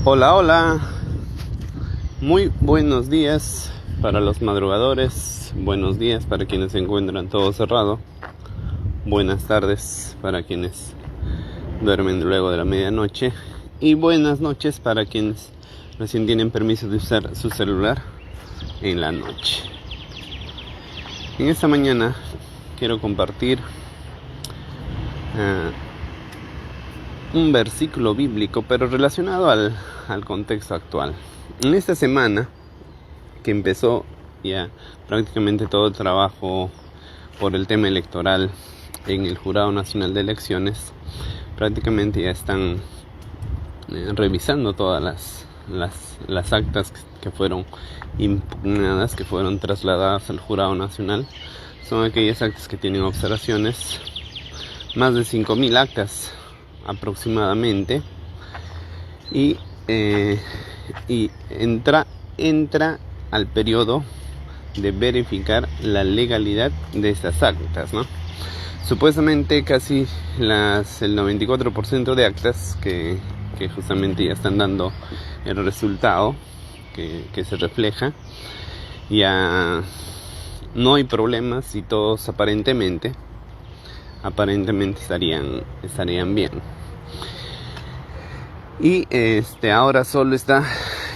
Hola, hola, muy buenos días para los madrugadores, buenos días para quienes se encuentran todo cerrado, buenas tardes para quienes duermen luego de la medianoche y buenas noches para quienes recién tienen permiso de usar su celular en la noche. En esta mañana quiero compartir un versículo bíblico, pero relacionado al contexto actual. En esta semana que empezó ya prácticamente todo el trabajo por el tema electoral en el Jurado Nacional de Elecciones, prácticamente ya están revisando todas las actas que fueron impugnadas, que fueron trasladadas al Jurado Nacional. Son aquellas actas que tienen observaciones, más de 5.000 actas aproximadamente, y entra al periodo de verificar la legalidad de estas actas, ¿no? Supuestamente casi el 94% de actas que justamente ya están dando el resultado que se refleja, ya no hay problemas y todos aparentemente estarían bien. Y ahora solo está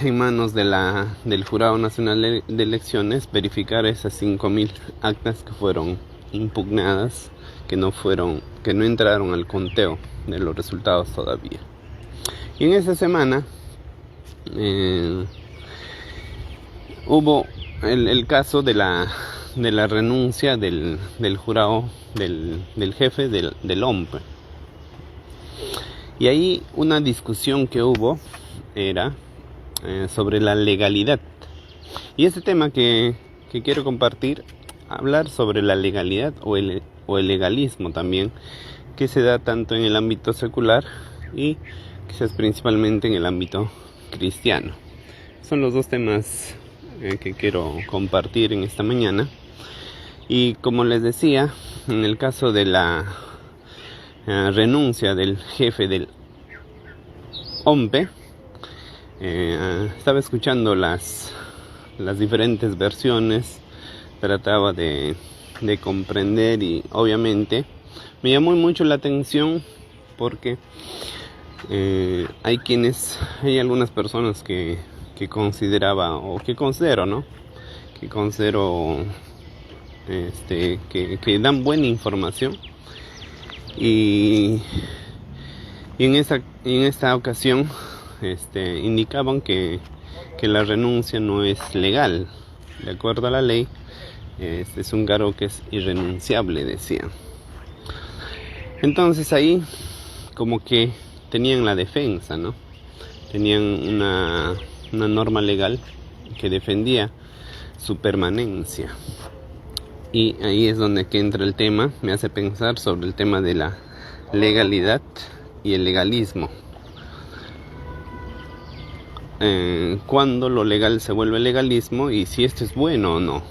en manos del Jurado Nacional de Elecciones verificar esas 5.000 actas que fueron impugnadas, que no entraron al conteo de los resultados todavía. Y en esa semana hubo el caso de la renuncia del jurado, del jefe del OMP. Y ahí una discusión que hubo era sobre la legalidad. Y este tema que quiero compartir, hablar sobre la legalidad o el legalismo también, que se da tanto en el ámbito secular y quizás principalmente en el ámbito cristiano. Son los dos temas que quiero compartir en esta mañana. Y como les decía, en el caso de la renuncia del jefe del OMPE, estaba escuchando las diferentes versiones, trataba de comprender, y obviamente me llamó mucho la atención porque hay algunas personas que consideraba, o que considero, ¿no? Que considero que dan buena información. Y en esta ocasión indicaban que la renuncia no es legal. De acuerdo a la ley, es un cargo que es irrenunciable, decían. Entonces ahí como que tenían la defensa, ¿no? Tenían una norma legal que defendía su permanencia. Y ahí es donde que entra el tema, me hace pensar sobre el tema de la legalidad y el legalismo. Cuando lo legal se vuelve legalismo y si esto es bueno o no.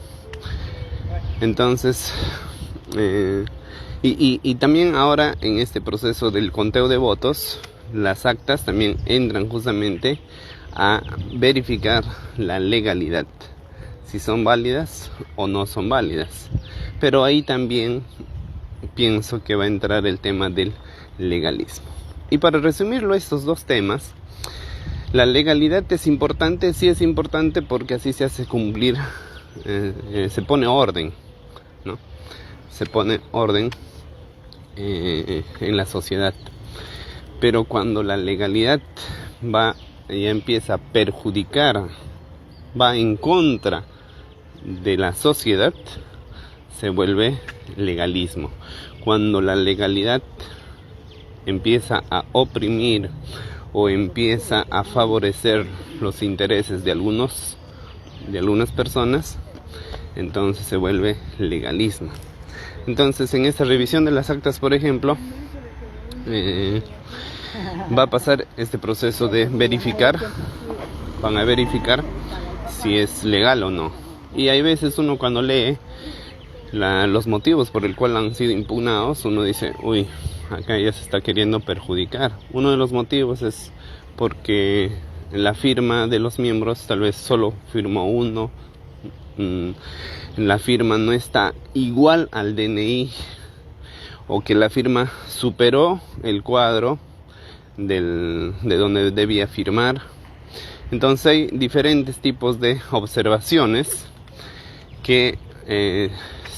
Entonces, y también ahora en este proceso del conteo de votos, las actas también entran justamente a verificar la legalidad, si son válidas o no son válidas. Pero ahí también pienso que va a entrar el tema del legalismo. Y para resumirlo, estos dos temas, la legalidad es importante, sí es importante, porque así se hace cumplir, se pone orden, ¿no? Se pone orden en la sociedad. Pero cuando la legalidad ya empieza a perjudicar, va en contra de la sociedad, se vuelve legalismo. Cuando la legalidad empieza a oprimir o empieza a favorecer los intereses de algunas personas, entonces se vuelve legalismo. Entonces, en esta revisión de las actas, por ejemplo, va a pasar este proceso de verificar. Van a verificar si es legal o no. Y hay veces uno, cuando lee los motivos por el cual han sido impugnados, uno dice, uy, acá ya se está queriendo perjudicar. Uno de los motivos es porque la firma de los miembros tal vez solo firmó uno, la firma no está igual al DNI, o que la firma superó el cuadro de donde debía firmar. Entonces hay diferentes tipos de observaciones que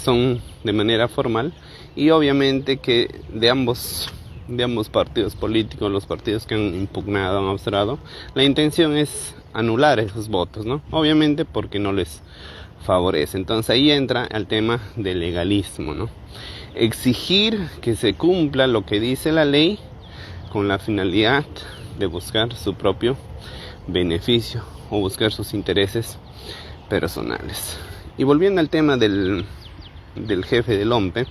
son de manera formal, y obviamente que de ambos partidos políticos, los partidos que han impugnado, han observado, la intención es anular esos votos, ¿no? Obviamente porque no les favorece. Entonces ahí entra el tema del legalismo, ¿no? Exigir que se cumpla lo que dice la ley con la finalidad de buscar su propio beneficio o buscar sus intereses personales. Y volviendo al tema del jefe del OMPE,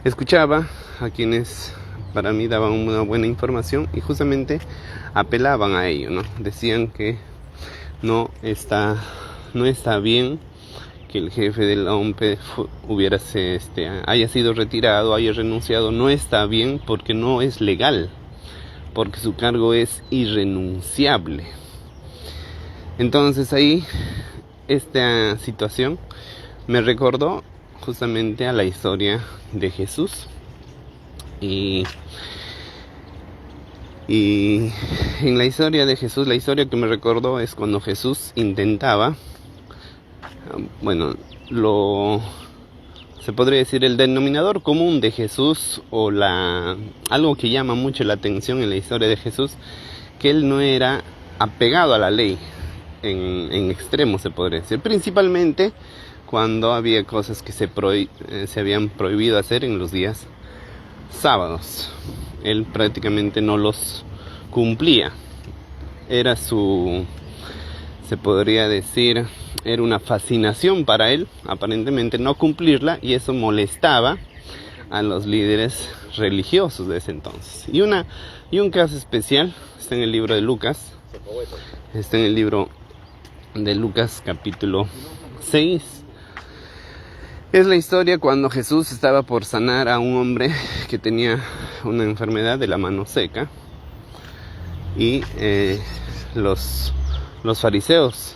escuchaba a quienes para mí daban una buena información y justamente apelaban a ello, ¿no? Decían que no está bien que el jefe del OMPE haya sido retirado, haya renunciado. No está bien porque no es legal, porque su cargo es irrenunciable. Entonces ahí esta situación me recordó justamente a la historia de Jesús, y en la historia de Jesús, la historia que me recordó es cuando Jesús intentaba, se podría decir el denominador común de Jesús, o algo que llama mucho la atención en la historia de Jesús, que él no era apegado a la ley en extremo, se podría decir, principalmente cuando había cosas que se habían prohibido hacer en los días sábados. Él prácticamente no los cumplía. Se podría decir, era una fascinación para él, aparentemente, no cumplirla, y eso molestaba a los líderes religiosos de ese entonces. Y un caso especial está en el libro de Lucas. Está en el libro de Lucas capítulo 6. Es la historia cuando Jesús estaba por sanar a un hombre que tenía una enfermedad de la mano seca, y los fariseos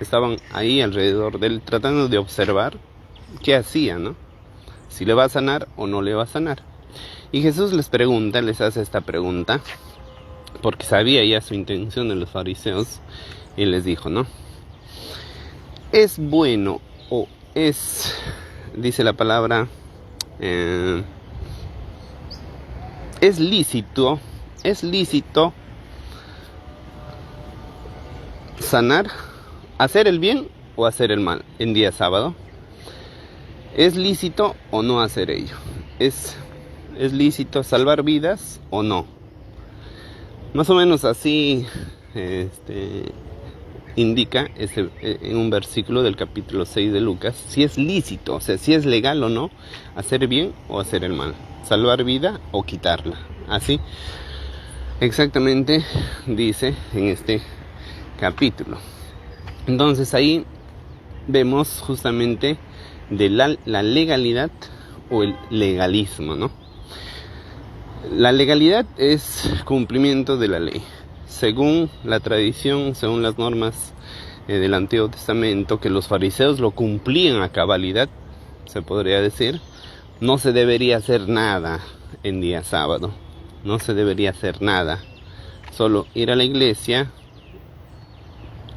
estaban ahí alrededor de él tratando de observar qué hacía, ¿no? Si le va a sanar o no le va a sanar. Y Jesús les hace esta pregunta, porque sabía ya su intención de los fariseos, y les dijo, ¿no? ¿Es bueno o dice la palabra, es lícito sanar, hacer el bien o hacer el mal en día sábado? ¿Es lícito o no hacer ello? ¿Es lícito salvar vidas o no? Más o menos así indica en un versículo del capítulo 6 de Lucas, si es lícito, o sea, si es legal o no hacer bien o hacer el mal, salvar vida o quitarla. Así exactamente dice en este capítulo. Entonces ahí vemos justamente de la legalidad o el legalismo, ¿no? La legalidad es cumplimiento de la ley. Según la tradición, según las normas del Antiguo Testamento, que los fariseos lo cumplían a cabalidad, se podría decir, no se debería hacer nada en día sábado. No se debería hacer nada. Solo ir a la iglesia,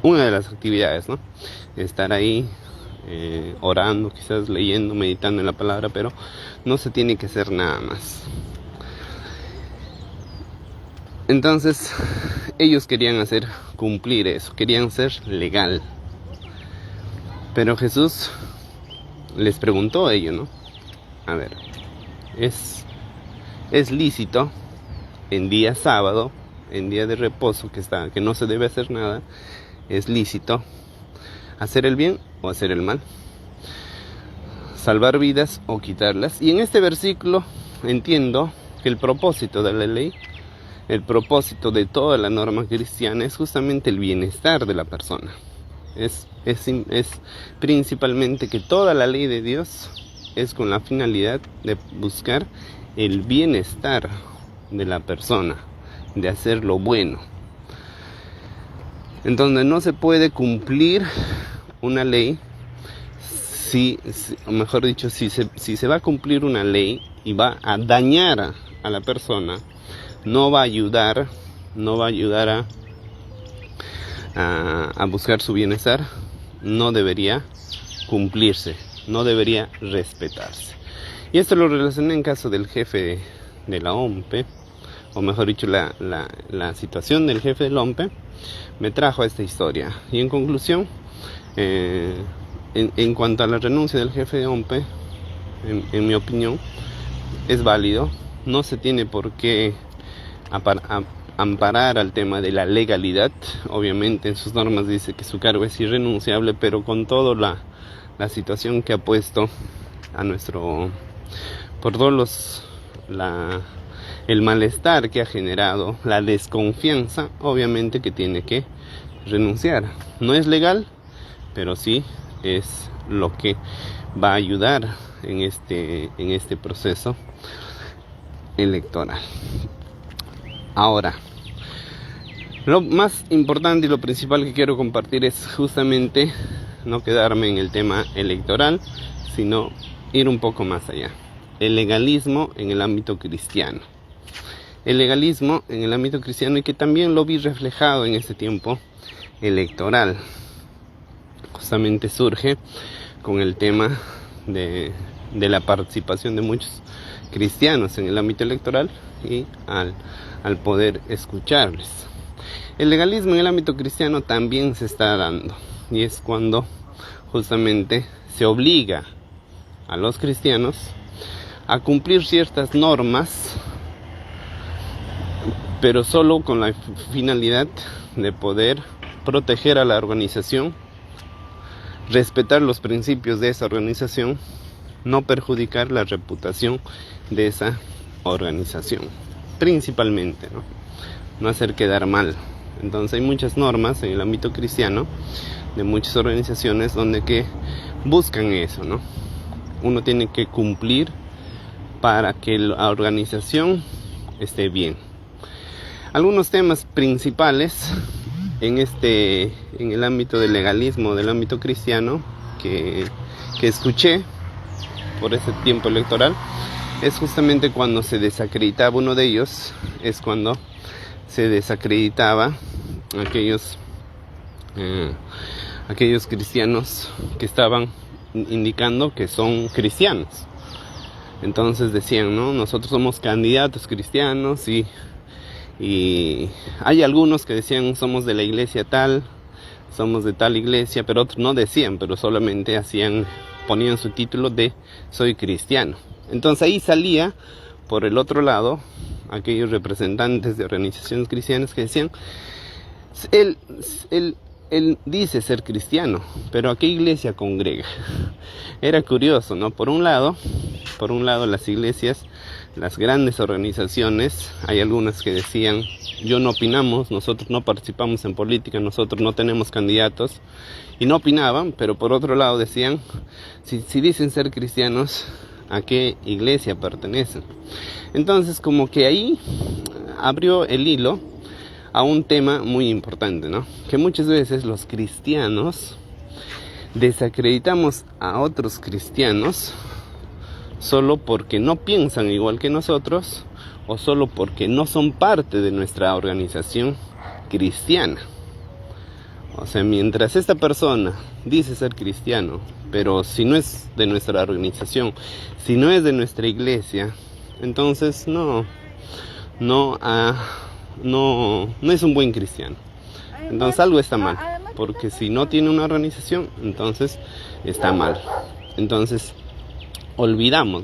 una de las actividades, ¿no? Estar ahí orando, quizás leyendo, meditando en la palabra, pero no se tiene que hacer nada más. Entonces ellos querían cumplir eso, querían ser legal. Pero Jesús les preguntó a ellos, ¿no? A ver, ¿es lícito en día sábado, en día de reposo, que no se debe hacer nada, es lícito hacer el bien o hacer el mal? Salvar vidas o quitarlas. Y en este versículo entiendo que el propósito de la ley, el propósito de toda la norma cristiana, es justamente el bienestar de la persona. Es principalmente que toda la ley de Dios es con la finalidad de buscar el bienestar de la persona, de hacer lo bueno. en donde no se puede cumplir una ley, o mejor dicho, si se va a cumplir una ley y va a dañar a la persona, no va a ayudar a buscar su bienestar, no debería cumplirse, no debería respetarse. Y esto lo relacioné en caso del jefe de la OMPE, o mejor dicho, la situación del jefe de la OMPE me trajo a esta historia. Y en conclusión, en cuanto a la renuncia del jefe de OMPE, en mi opinión, es válido. No se tiene por qué amparar al tema de la legalidad. Obviamente en sus normas dice que su cargo es irrenunciable, pero con toda la situación que ha puesto a por todos el malestar que ha generado, la desconfianza, obviamente que tiene que renunciar. No es legal, pero sí es lo que va a ayudar en este proceso electoral. Ahora, lo más importante y lo principal que quiero compartir es justamente no quedarme en el tema electoral, sino ir un poco más allá. El legalismo en el ámbito cristiano. El legalismo en el ámbito cristiano, y que también lo vi reflejado en este tiempo electoral. Justamente surge con el tema de la participación de muchos cristianos en el ámbito electoral y al poder escucharles. El legalismo en el ámbito cristiano también se está dando, y es cuando justamente se obliga a los cristianos a cumplir ciertas normas, pero solo con la finalidad de poder proteger a la organización, respetar los principios de esa organización, no perjudicar la reputación de esa organización, principalmente, no hacer quedar mal. Entonces hay muchas normas en el ámbito cristiano de muchas organizaciones donde que buscan eso, Uno tiene que cumplir para que la organización esté bien. Algunos temas principales en el ámbito del legalismo, del ámbito cristiano, que escuché por ese tiempo electoral, es justamente cuando se desacreditaba uno de ellos, es cuando se desacreditaba aquellos cristianos que estaban indicando que son cristianos. Entonces decían, nosotros somos candidatos cristianos, y hay algunos que decían somos de la iglesia tal, somos de tal iglesia, pero otros no decían, pero solamente ponían su título de soy cristiano. Entonces ahí salía por el otro lado aquellos representantes de organizaciones cristianas que decían, él dice ser cristiano, pero ¿a qué iglesia congrega? Era curioso, Por un lado las iglesias, las grandes organizaciones, hay algunas que decían, yo no opinamos, nosotros no participamos en política, nosotros no tenemos candidatos, y no opinaban, pero por otro lado decían, si dicen ser cristianos, ¿a qué iglesia pertenecen? Entonces como que ahí abrió el hilo a un tema muy importante, que muchas veces los cristianos desacreditamos a otros cristianos solo porque no piensan igual que nosotros, o solo porque no son parte de nuestra organización cristiana. O sea, mientras esta persona dice ser cristiano, pero si no es de nuestra organización, si no es de nuestra iglesia, entonces no es un buen cristiano. Entonces algo está mal, porque si no tiene una organización, entonces está mal. Entonces olvidamos,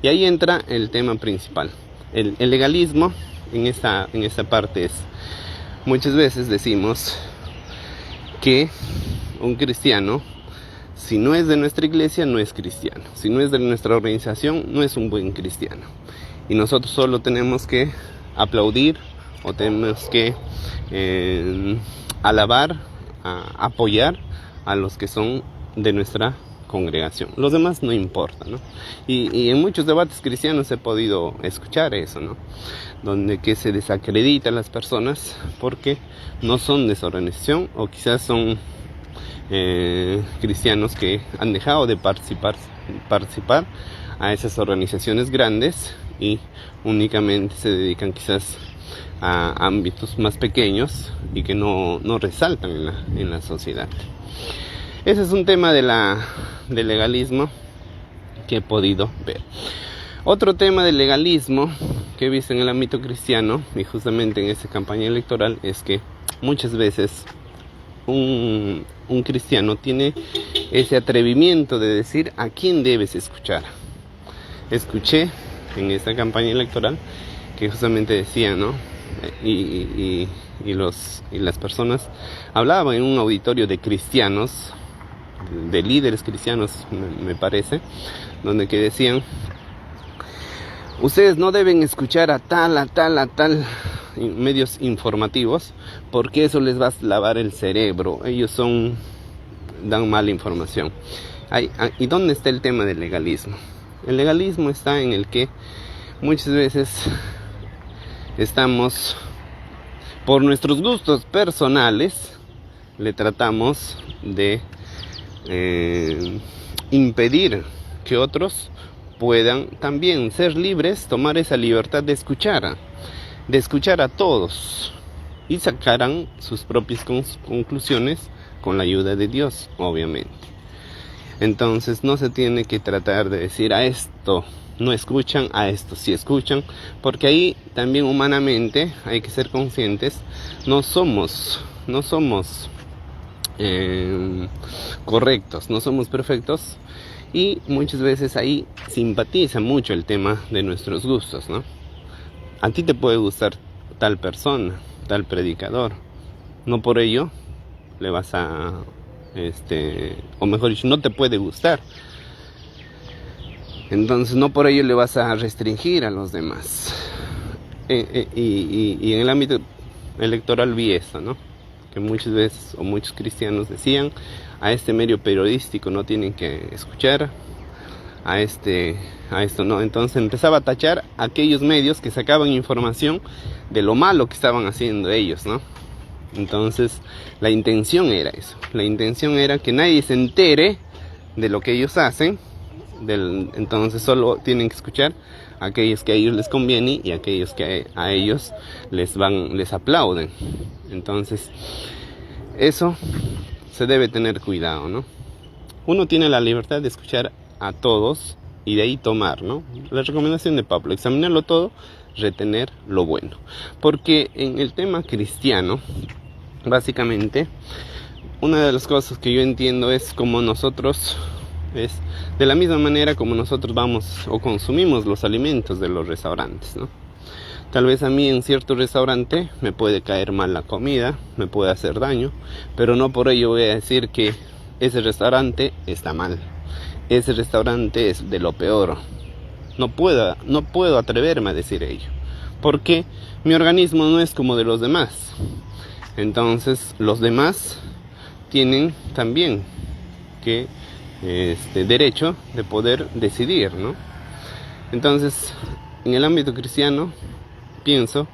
Y ahí entra el tema principal. El legalismo en esta parte es, muchas veces decimos que un cristiano, si no es de nuestra iglesia, no es cristiano. Si no es de nuestra organización, no es un buen cristiano. Y nosotros solo tenemos que aplaudir, o tenemos que alabar, apoyar a los que son de nuestra congregación. Los demás no importa, ¿no? Y en muchos debates cristianos he podido escuchar eso, ¿no? Donde que se desacredita a las personas porque no son de esa organización, o quizás son cristianos que han dejado de participar a esas organizaciones grandes y únicamente se dedican quizás a ámbitos más pequeños y que no resaltan en la sociedad. Ese es un tema del legalismo que he podido ver. Otro tema del legalismo que he visto en el ámbito cristiano, y justamente en esta campaña electoral, es que muchas veces un cristiano tiene ese atrevimiento de decir a quién debes escuchar. Escuché en esta campaña electoral que justamente decían, ¿no? Y las personas hablaban en un auditorio de cristianos, de líderes cristianos, me parece, donde que decían: ustedes no deben escuchar a tal medios informativos, porque eso les va a lavar el cerebro. Ellos dan mala información. ¿Y dónde está el tema del legalismo? El legalismo está en el que muchas veces estamos, por nuestros gustos personales, le tratamos de impedir que otros puedan también ser libres, tomar esa libertad de escuchar a todos, y sacarán sus propias conclusiones con la ayuda de Dios, obviamente. Entonces no se tiene que tratar de decir a esto no escuchan, a esto sí escuchan, porque ahí también humanamente hay que ser conscientes, no somos correctos, no somos perfectos, y muchas veces ahí simpatiza mucho el tema de nuestros gustos, ¿no? A ti te puede gustar tal persona, tal predicador, no por ello le vas a o mejor dicho, no te puede gustar, entonces no por ello le vas a restringir a los demás. Y en el ámbito electoral vi esto, ¿no? Que muchas veces, o muchos cristianos decían: a este medio periodístico no tienen que escuchar, a esto no. Entonces empezaba a tachar a aquellos medios que sacaban información de lo malo que estaban haciendo ellos, ¿no? Entonces la intención era eso, la intención era que nadie se entere de lo que ellos hacen, entonces solo tienen que escuchar a aquellos que a ellos les conviene y a aquellos que a ellos les aplauden. Entonces eso se debe tener cuidado, ¿no? Uno tiene la libertad de escuchar a todos y de ahí tomar, ¿no? La recomendación de Pablo: examinarlo todo, retener lo bueno. Porque en el tema cristiano, básicamente, una de las cosas que yo entiendo es como nosotros, es de la misma manera como nosotros vamos o consumimos los alimentos de los restaurantes, ¿no? Tal vez a mí en cierto restaurante me puede caer mal la comida, me puede hacer daño, pero no por ello voy a decir que ese restaurante está mal, ese restaurante es de lo peor. No puedo atreverme a decir ello, porque mi organismo no es como de los demás. Entonces los demás tienen también que derecho de poder decidir, ¿no? Entonces en el ámbito cristiano pienso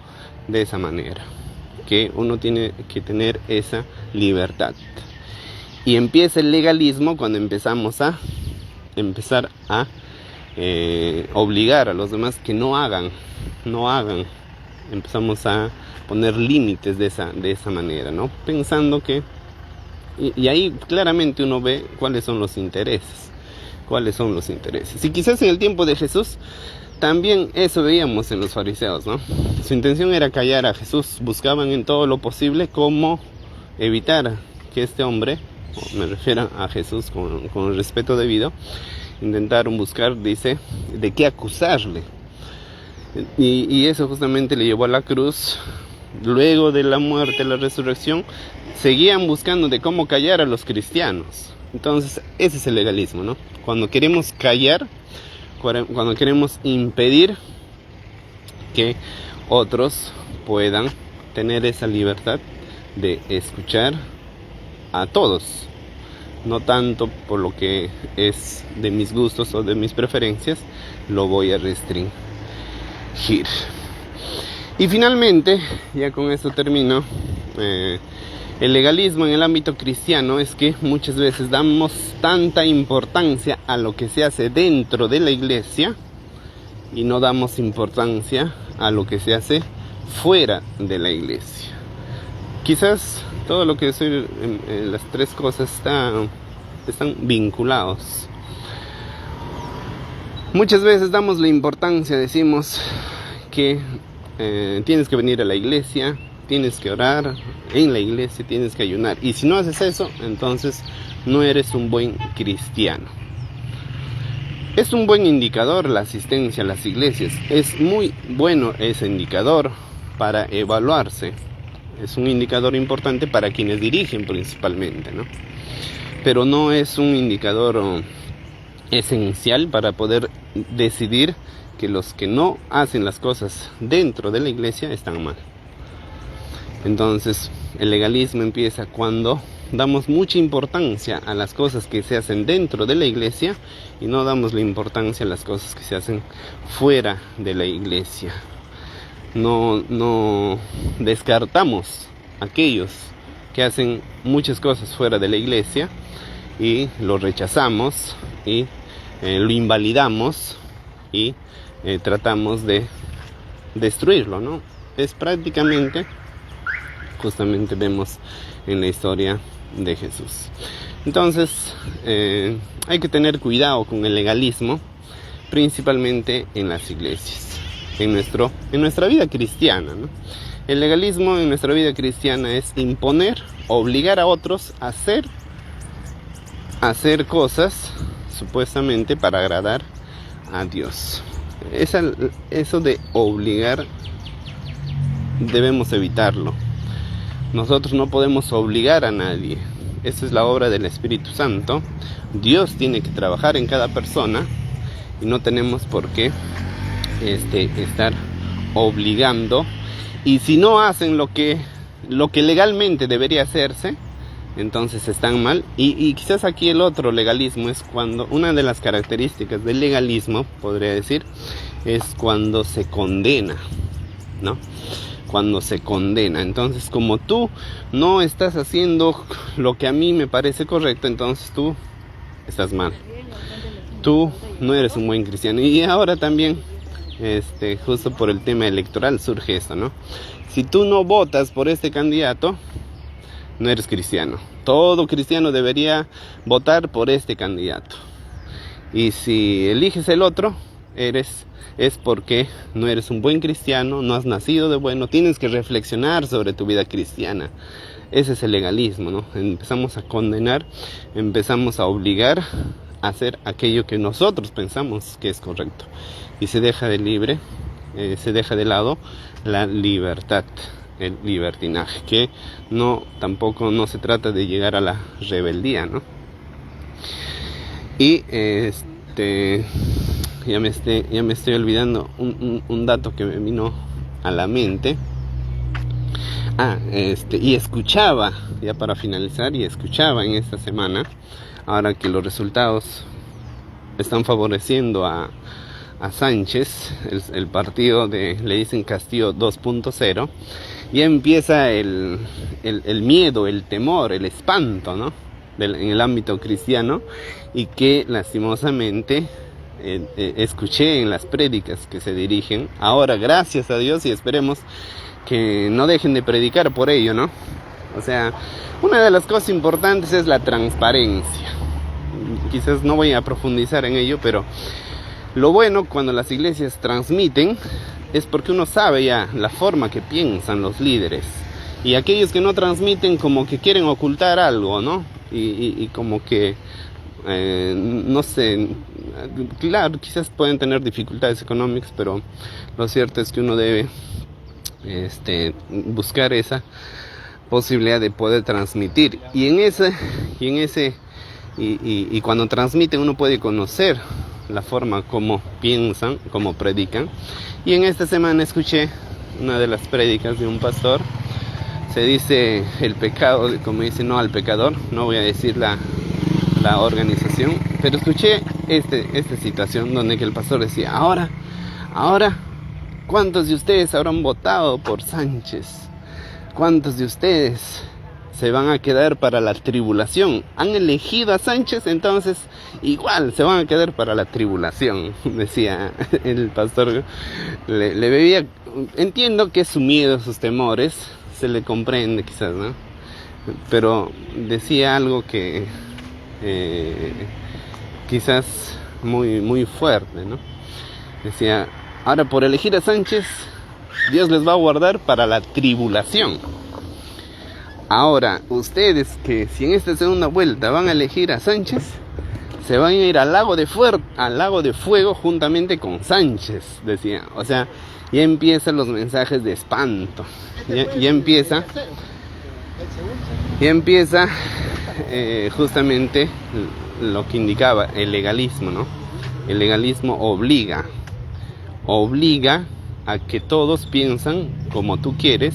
de esa manera, que uno tiene que tener esa libertad. Y empieza el legalismo cuando empezamos a obligar a los demás que no hagan. Empezamos a poner límites de esa manera, ¿no? Pensando que y ahí claramente uno ve cuáles son los intereses. Y quizás en el tiempo de Jesús también eso veíamos en los fariseos, ¿no? Su intención era callar a Jesús, buscaban en todo lo posible cómo evitar que este hombre, me refiero a Jesús con el respeto debido, intentaron buscar, dice, de qué acusarle. Y eso justamente le llevó a la cruz. Luego de la muerte, la resurrección, seguían buscando de cómo callar a los cristianos. Entonces ese es el legalismo, ¿no? Cuando queremos callar, cuando queremos impedir que otros puedan tener esa libertad de escuchar a todos, no tanto por lo que es de mis gustos o de mis preferencias, lo voy a restringir. Y finalmente, ya con esto termino, el legalismo en el ámbito cristiano es que muchas veces damos tanta importancia a lo que se hace dentro de la iglesia y no damos importancia a lo que se hace fuera de la iglesia. Quizás todo lo que soy en las tres cosas están vinculados. Muchas veces damos la importancia, decimos que tienes que venir a la iglesia, tienes que orar en la iglesia, tienes que ayunar. Y si no haces eso, entonces no eres un buen cristiano. Es un buen indicador la asistencia a las iglesias. Es muy bueno ese indicador para evaluarse. Es un indicador importante para quienes dirigen principalmente, ¿no? Pero no es un indicador esencial para poder decidir que los que no hacen las cosas dentro de la iglesia están mal. Entonces, el legalismo empieza cuando damos mucha importancia a las cosas que se hacen dentro de la iglesia y no damos la importancia a las cosas que se hacen fuera de la iglesia. No descartamos aquellos que hacen muchas cosas fuera de la iglesia y lo rechazamos y lo invalidamos y tratamos de destruirlo, ¿no? Es prácticamente, justamente vemos en la historia de Jesús. Entonces, hay que tener cuidado con el legalismo, principalmente en las iglesias, en nuestra vida cristiana, ¿no? El legalismo en nuestra vida cristiana es imponer, obligar a otros a hacer cosas supuestamente para agradar a Dios. Eso de obligar debemos evitarlo. Nosotros no podemos obligar a nadie. Esa es la obra del Espíritu Santo. Dios tiene que trabajar en cada persona y no tenemos por qué estar obligando. Y si no hacen lo que legalmente debería hacerse, entonces están mal. Y quizás aquí el otro legalismo es cuando, una de las características del legalismo, podría decir, es cuando se condena, ¿no? Cuando se condena. Entonces, como tú no estás haciendo lo que a mí me parece correcto, entonces tú estás mal. Tú no eres un buen cristiano. Y ahora también, justo por el tema electoral surge esto, ¿no? Si tú no votas por este candidato, no eres cristiano. Todo cristiano debería votar por este candidato. Y si eliges el otro, es porque no eres un buen cristiano, no has nacido de bueno, tienes que reflexionar sobre tu vida cristiana. Ese es el legalismo, ¿no? Empezamos a condenar, empezamos a obligar a hacer aquello que nosotros pensamos que es correcto. Y se deja de lado la libertad, el libertinaje, que tampoco no se trata de llegar a la rebeldía, ¿no? Y ya me estoy olvidando un dato que me vino a la mente. Y escuchaba, ya para finalizar, escuchaba en esta semana, ahora que los resultados están favoreciendo a Sánchez, el partido le dicen Castillo 2.0, ya empieza el miedo, el temor, el espanto, ¿no? En el ámbito cristiano, y que lastimosamente escuché en las prédicas que se dirigen ahora, gracias a Dios, y esperemos que no dejen de predicar por ello, ¿no? O sea, una de las cosas importantes es la transparencia. Quizás no voy a profundizar en ello, pero lo bueno cuando las iglesias transmiten es porque uno sabe ya la forma que piensan los líderes. Y aquellos que no transmiten como que quieren ocultar algo, ¿no? Y como que, no sé, claro, quizás pueden tener dificultades económicas, pero lo cierto es que uno debe buscar esa posibilidad de poder transmitir. Y cuando transmiten uno puede conocer la forma como piensan, como predican. Y en esta semana escuché una de las prédicas de un pastor. Se dice el pecado, como dice, no al pecador. No voy a decir la organización, pero escuché esta situación donde que el pastor decía, ahora, ¿cuántos de ustedes habrán votado por Sánchez? ¿Cuántos de ustedes se van a quedar para la tribulación? ¿Han elegido a Sánchez? Entonces igual se van a quedar para la tribulación, decía el pastor. Le veía, entiendo que es su miedo, sus temores, se le comprende quizás, ¿no? Pero decía algo que quizás muy fuerte, ¿no? Decía, ahora por elegir a Sánchez, Dios les va a guardar para la tribulación. Ahora, ustedes que si en esta segunda vuelta van a elegir a Sánchez, se van a ir al lago de fuego juntamente con Sánchez, decía. O sea, ya empiezan los mensajes de espanto. Ya empieza justamente lo que indicaba el legalismo, ¿no? El legalismo obliga a que todos piensan como tú quieres,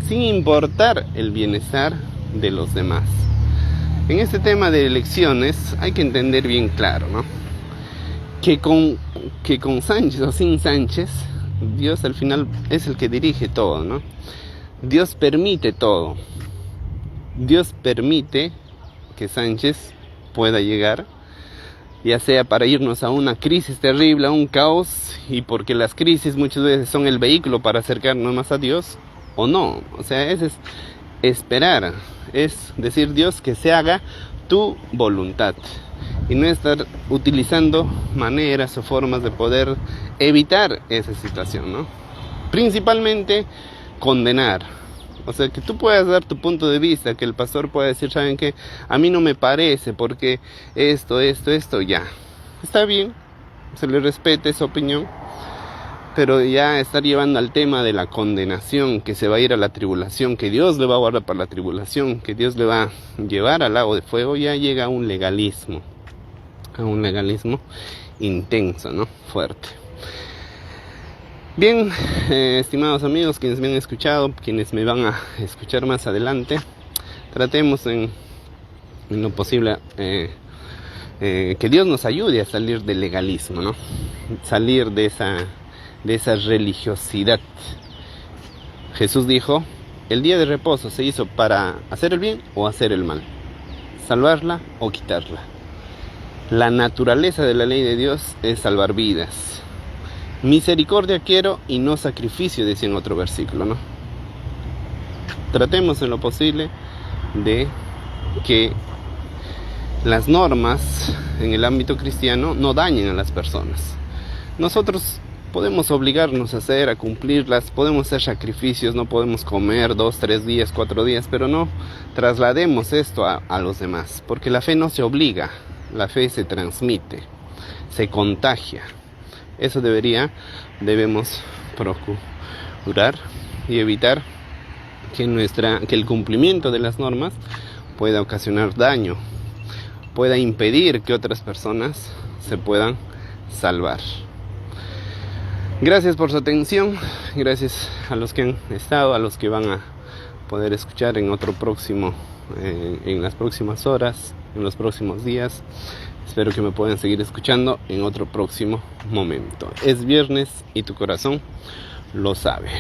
sin importar el bienestar de los demás. En este tema de elecciones hay que entender bien claro, ¿no? Que con Sánchez o sin Sánchez, Dios al final es el que dirige todo, ¿no? Dios permite todo. Dios permite que Sánchez pueda llegar, ya sea para irnos a una crisis terrible, a un caos, y porque las crisis muchas veces son el vehículo para acercarnos más a Dios, o no. O sea, es esperar, es decir, Dios, que se haga tu voluntad, y no estar utilizando maneras o formas de poder evitar esa situación, ¿no? Principalmente condenar. O sea, que tú puedas dar tu punto de vista, que el pastor pueda decir, ¿saben qué? A mí no me parece, porque esto, ya. Está bien, se le respeta esa opinión, pero ya estar llevando al tema de la condenación, que se va a ir a la tribulación, que Dios le va a guardar para la tribulación, que Dios le va a llevar al lago de fuego, ya llega a un legalismo intenso, ¿no? Fuerte. Bien, estimados amigos, quienes me han escuchado, quienes me van a escuchar más adelante, tratemos en lo posible que Dios nos ayude a salir del legalismo, ¿no? Salir de esa religiosidad. Jesús dijo, el día de reposo se hizo para hacer el bien o hacer el mal, salvarla o quitarla. La naturaleza de la ley de Dios es salvar vidas. Misericordia quiero y no sacrificio, decía en otro versículo, ¿no? Tratemos en lo posible de que las normas en el ámbito cristiano no dañen a las personas. Nosotros podemos obligarnos a cumplirlas, podemos hacer sacrificios, no podemos comer 2, 3 días, 4 días, pero no traslademos esto a los demás, porque la fe no se obliga, la fe se transmite, se contagia. Eso debemos procurar y evitar que el cumplimiento de las normas pueda ocasionar daño, pueda impedir que otras personas se puedan salvar. Gracias por su atención, gracias a los que han estado, a los que van a poder escuchar en en las próximas horas, en los próximos días. Espero que me puedan seguir escuchando en otro próximo momento. Es viernes y tu corazón lo sabe.